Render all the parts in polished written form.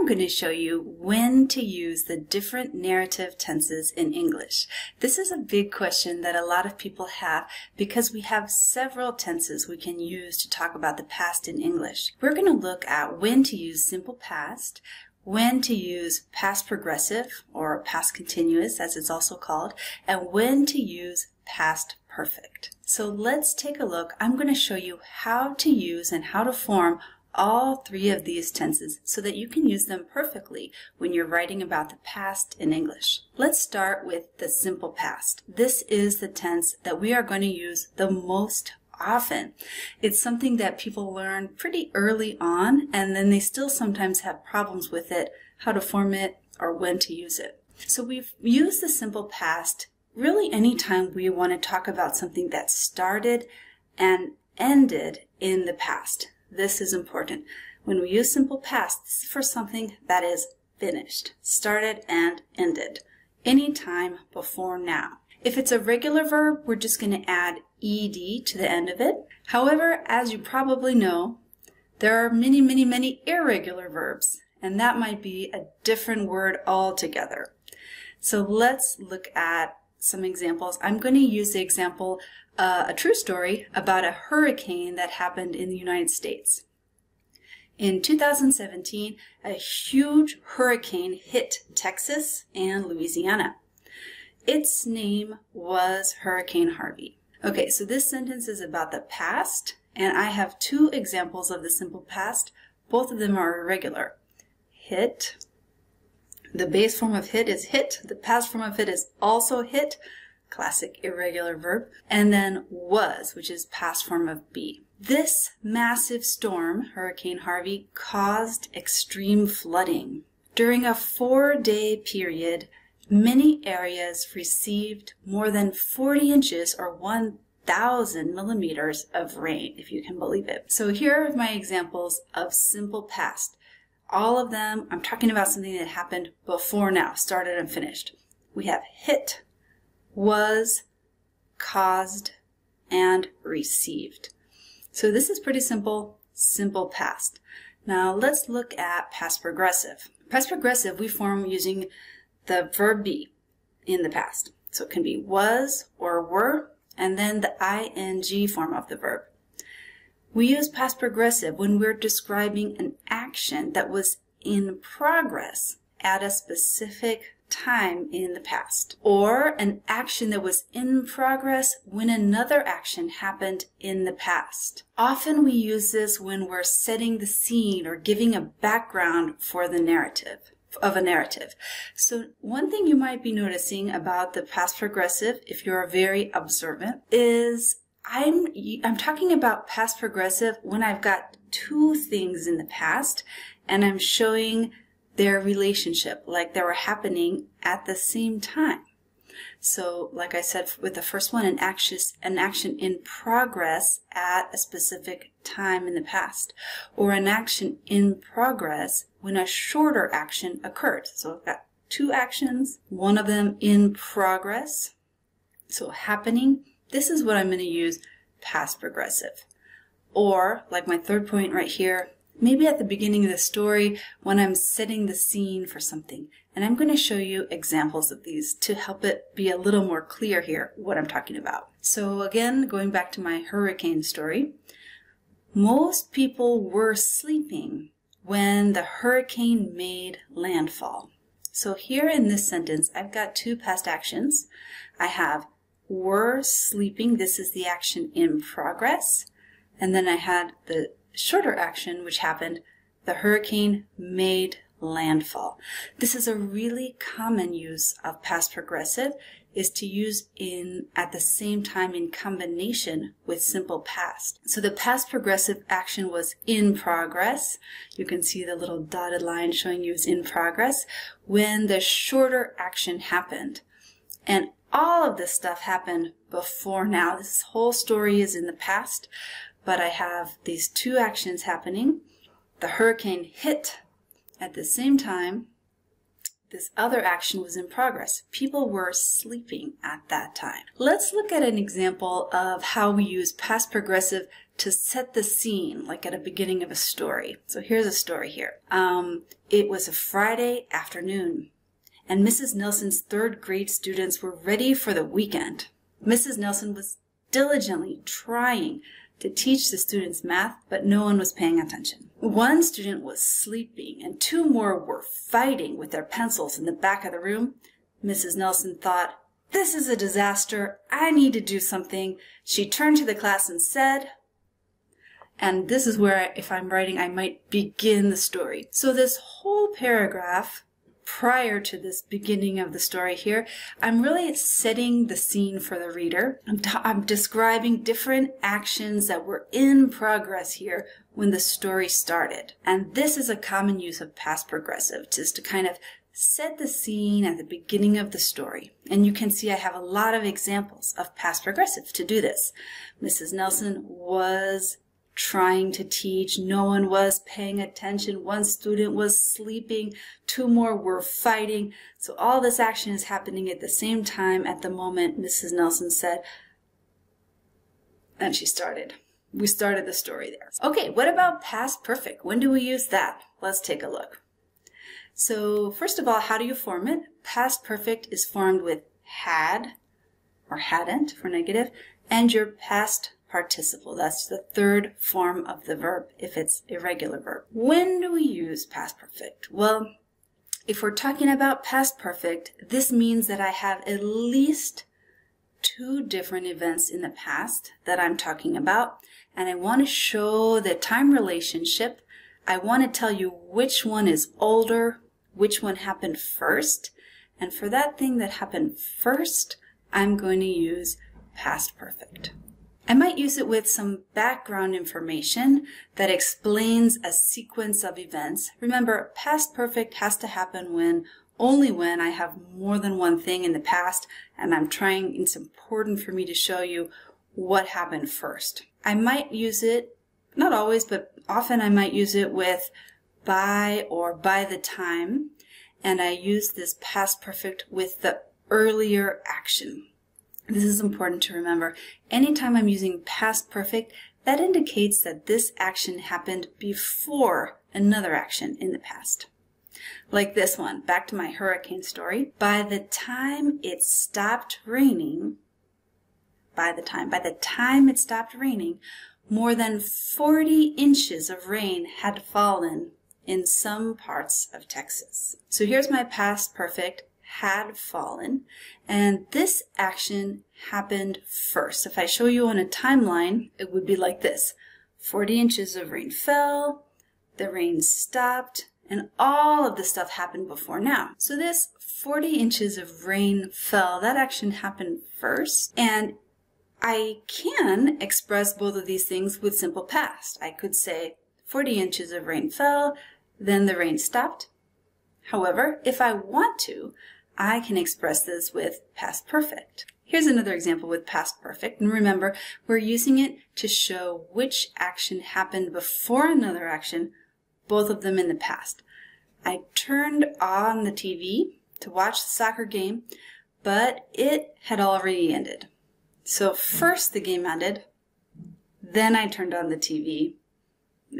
going to show you when to use the different narrative tenses in English. This is a big question that a lot of people have because we have several tenses we can use to talk about the past in English. We're going to look at when to use simple past, when to use past progressive or past continuous as it's also called, and when to use past perfect. So let's take a look. I'm going to show you how to use and how to form all three of these tenses so that you can use them perfectly when you're writing about the past in English. Let's start with the simple past. This is the tense that we are going to use the most often. It's something that people learn pretty early on, and then they still sometimes have problems with it, how to form it or when to use it. So we've used the simple past really anytime we want to talk about something that started and ended in the past. This is important. When we use simple past, this is for something that is finished, started and ended, anytime before now. If it's a regular verb, we're just going to add ed to the end of it. However, as you probably know, there are many irregular verbs, and that might be a different word altogether. So let's look at some examples. I'm going to use the example, a true story about a hurricane that happened in the United States. In 2017, a huge hurricane hit Texas and Louisiana. Its name was Hurricane Harvey. Okay, so this sentence is about the past, and I have two examples of the simple past. Both of them are irregular. Hit. The base form of hit is hit. The past form of hit is also hit. Classic irregular verb. And then was, which is past form of be. This massive storm, Hurricane Harvey, caused extreme flooding. During a 4-day period, many areas received more than 40 inches or 1,000 millimeters of rain, if you can believe it. So here are my examples of simple past. All of them, I'm talking about something that happened before now, started and finished. We have hit, was, caused, and received. So this is pretty simple, simple past. Now let's look at past progressive. Past progressive we form using the verb be in the past. So it can be was or were, and then the ing form of the verb. We use past progressive when we're describing an action that was in progress at a specific time in the past, or an action that was in progress when another action happened in the past. Often we use this when we're setting the scene or giving a background for the narrative. So one thing you might be noticing about the past progressive, if you're very observant, is I'm talking about past progressive when I've got two things in the past and I'm showing their relationship, like they were happening at the same time. So like I said with the first one, an action in progress at a specific time in the past, or an action in progress when a shorter action occurred. So I've got two actions, one of them in progress, so happening. This is what I'm going to use past progressive. Or, like my third point right here, maybe at the beginning of the story when I'm setting the scene for something. And I'm going to show you examples of these to help it be a little more clear here what I'm talking about. So again, going back to my hurricane story, most people were sleeping when the hurricane made landfall. So here in this sentence, I've got two past actions. I have were sleeping, this is the action in progress, and then I had the shorter action which happened, the hurricane made landfall. This is a really common use of past progressive, is to use at the same time in combination with simple past. So the past progressive action was in progress. You can see the little dotted line showing you it's in progress when the shorter action happened. And all of this stuff happened before now. This whole story is in the past, but I have these two actions happening. The hurricane hit at the same time. This other action was in progress. People were sleeping at that time. Let's look at an example of how we use past progressive to set the scene, like at the beginning of a story. So here's a story here. It was a Friday afternoon, and Mrs. Nelson's third grade students were ready for the weekend. Mrs. Nelson was diligently trying to teach the students math, but no one was paying attention. One student was sleeping, and two more were fighting with their pencils in the back of the room. Mrs. Nelson thought, "This is a disaster. I need to do something." She turned to the class and said, and this is where, if I'm writing, I might begin the story. So this whole paragraph prior to this beginning of the story here, I'm really setting the scene for the reader. I'm describing different actions that were in progress here when the story started. And this is a common use of past progressive, just to kind of set the scene at the beginning of the story. And you can see I have a lot of examples of past progressive to do this. Mrs. Nelson was trying to teach. No one was paying attention. One student was sleeping. Two more were fighting. So all this action is happening at the same time at the moment Mrs. Nelson said, and she started. We started the story there. Okay, what about past perfect? When do we use that? Let's take a look. So first of all, how do you form it? Past perfect is formed with had or hadn't for negative, and your past participle. That's the third form of the verb if it's irregular verb. When do we use past perfect? Well, if we're talking about past perfect, this means that I have at least two different events in the past that I'm talking about, and I want to show the time relationship. I want to tell you which one is older, which one happened first, and for that thing that happened first, I'm going to use past perfect. I might use it with some background information that explains a sequence of events. Remember, past perfect has to happen only when I have more than one thing in the past, and it's important for me to show you what happened first. I might use it, not always, but often I might use it with by or by the time, and I use this past perfect with the earlier action. This is important to remember. Anytime I'm using past perfect, that indicates that this action happened before another action in the past. Like this one, back to my hurricane story. By the time it stopped raining, by the time it stopped raining, more than 40 inches of rain had fallen in some parts of Texas. So here's my past perfect, had fallen, and this action happened first. If I show you on a timeline, it would be like this. 40 inches of rain fell, the rain stopped, and all of the stuff happened before now. So this 40 inches of rain fell, that action happened first, and I can express both of these things with simple past. I could say 40 inches of rain fell, then the rain stopped. However, if I want to, I can express this with past perfect. Here's another example with past perfect. And remember, we're using it to show which action happened before another action, both of them in the past. I turned on the TV to watch the soccer game, but it had already ended. So first the game ended, then I turned on the TV.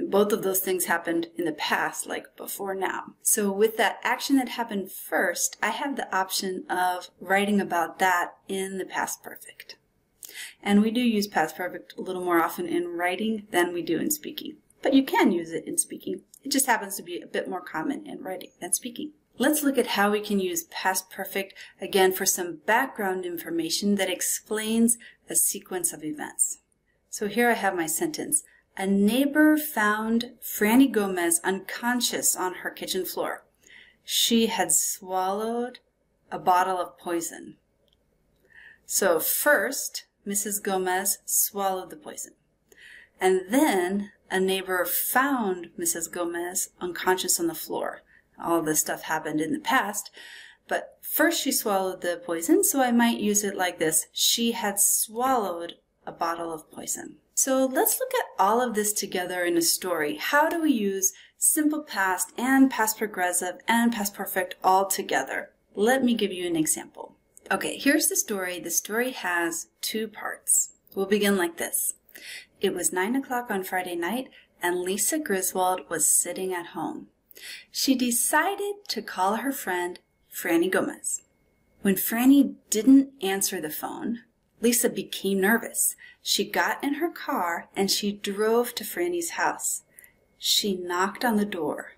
Both of those things happened in the past, like before now. So with that action that happened first, I have the option of writing about that in the past perfect. And we do use past perfect a little more often in writing than we do in speaking. But you can use it in speaking. It just happens to be a bit more common in writing than speaking. Let's look at how we can use past perfect again for some background information that explains a sequence of events. So here I have my sentence. A neighbor found Franny Gomez unconscious on her kitchen floor. She had swallowed a bottle of poison. So first, Mrs. Gomez swallowed the poison. And then a neighbor found Mrs. Gomez unconscious on the floor. All this stuff happened in the past, but first she swallowed the poison, so I might use it like this. She had swallowed a bottle of poison. So let's look at all of this together in a story. How do we use simple past and past progressive and past perfect all together? Let me give you an example. Okay, here's the story. The story has two parts. We'll begin like this. It was 9 o'clock on Friday night, and Lisa Griswold was sitting at home. She decided to call her friend, Franny Gomez. When Franny didn't answer the phone, Lisa became nervous. She got in her car and she drove to Franny's house. She knocked on the door.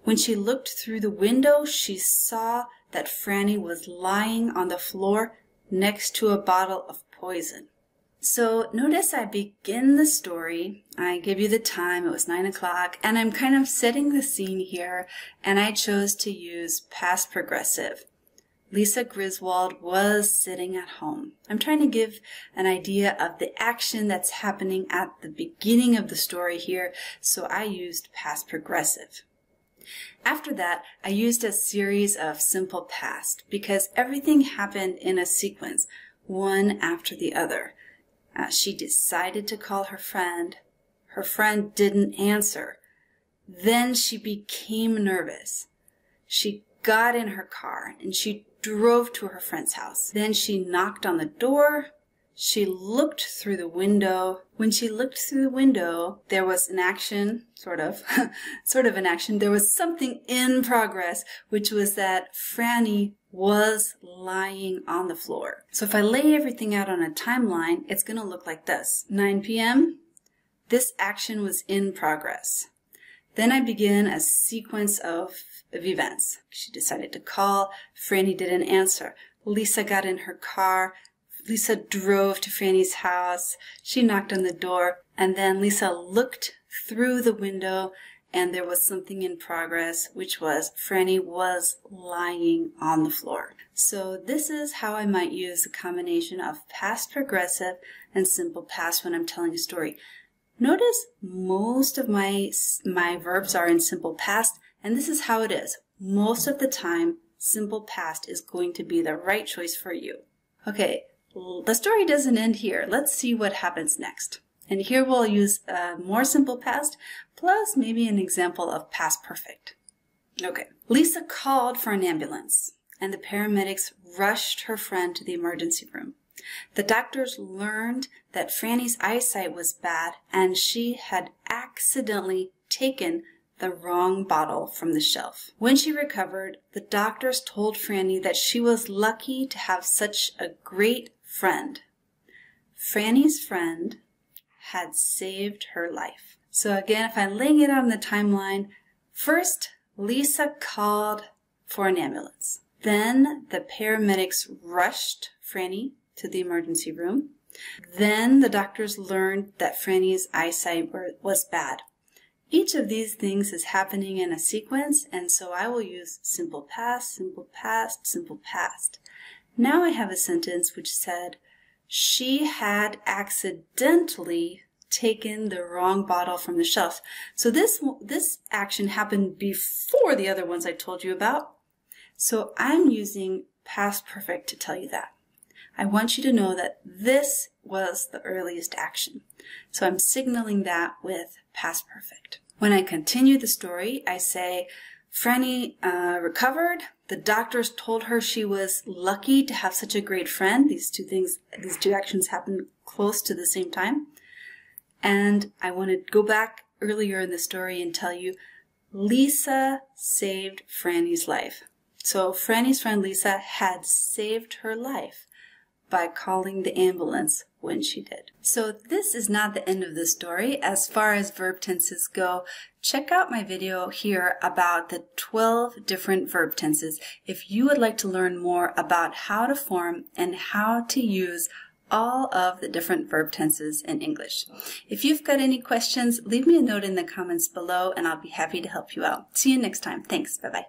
When she looked through the window, she saw that Franny was lying on the floor next to a bottle of poison. So notice I begin the story. I give you the time. It was 9 o'clock, and I'm kind of setting the scene here, and I chose to use past progressive. Lisa Griswold was sitting at home. I'm trying to give an idea of the action that's happening at the beginning of the story here, so I used past progressive. After that, I used a series of simple past because everything happened in a sequence, one after the other. She decided to call her friend. Her friend didn't answer. Then she became nervous. She got in her car and she drove to her friend's house. Then she knocked on the door. She looked through the window. When she looked through the window, there was an action, sort of an action. There was something in progress, which was that Franny was lying on the floor. So if I lay everything out on a timeline, it's going to look like this. 9 p.m., this action was in progress. Then I begin a sequence of events. She decided to call. Franny didn't answer. Lisa got in her car. Lisa drove to Franny's house. She knocked on the door. And then Lisa looked through the window and there was something in progress, which was Franny was lying on the floor. So this is how I might use a combination of past progressive and simple past when I'm telling a story. Notice most of my verbs are in simple past, and this is how it is. Most of the time, simple past is going to be the right choice for you. Okay, the story doesn't end here. Let's see what happens next. And here we'll use more simple past, plus maybe an example of past perfect. Okay, Lisa called for an ambulance, and the paramedics rushed her friend to the emergency room. The doctors learned that Franny's eyesight was bad and she had accidentally taken the wrong bottle from the shelf. When she recovered, the doctors told Franny that she was lucky to have such a great friend. Franny's friend had saved her life. So again, if I'm laying it out on the timeline, first Lisa called for an ambulance. Then the paramedics rushed Franny to the emergency room. Then the doctors learned that Franny's eyesight was bad. Each of these things is happening in a sequence, and so I will use simple past, simple past, simple past. Now I have a sentence which said, she had accidentally taken the wrong bottle from the shelf. So this action happened before the other ones I told you about. So I'm using past perfect to tell you that. I want you to know that this was the earliest action. So I'm signaling that with past perfect. When I continue the story, I say, Franny recovered. The doctors told her she was lucky to have such a great friend. These two actions happened close to the same time. And I want to go back earlier in the story and tell you, Lisa saved Franny's life. So Franny's friend Lisa had saved her life by calling the ambulance when she did. So this is not the end of the story. As far as verb tenses go, check out my video here about the 12 different verb tenses if you would like to learn more about how to form and how to use all of the different verb tenses in English. If you've got any questions, leave me a note in the comments below and I'll be happy to help you out. See you next time. Thanks. Bye-bye.